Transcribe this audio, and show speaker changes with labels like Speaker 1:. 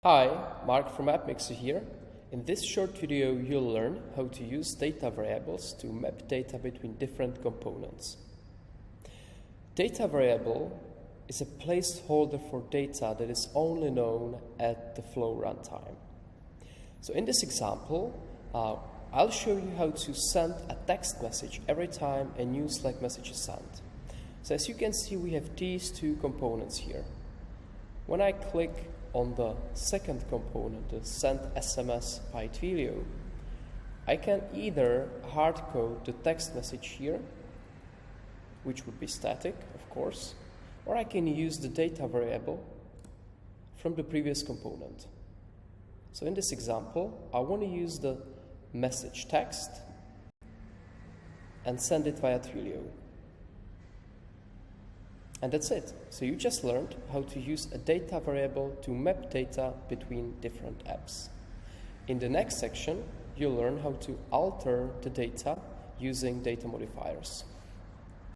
Speaker 1: Hi, Mark from Appmixer here. In this short video, you'll learn how to use data variables to map data between different components. Data variable is a placeholder for data that is only known at the flow runtime. So in this example, I'll show you how to send a text message every time a new Slack message is sent. So as you can see, we have these two components here. When I click on the second component, the send SMS by Twilio, I can either hard code the text message here, which would be static, of course, or I can use the data variable from the previous component. So in this example, I want to use the message text and send it via Twilio. And that's it. So you just learned how to use a data variable to map data between different apps. In the next section, you'll learn how to alter the data using data modifiers.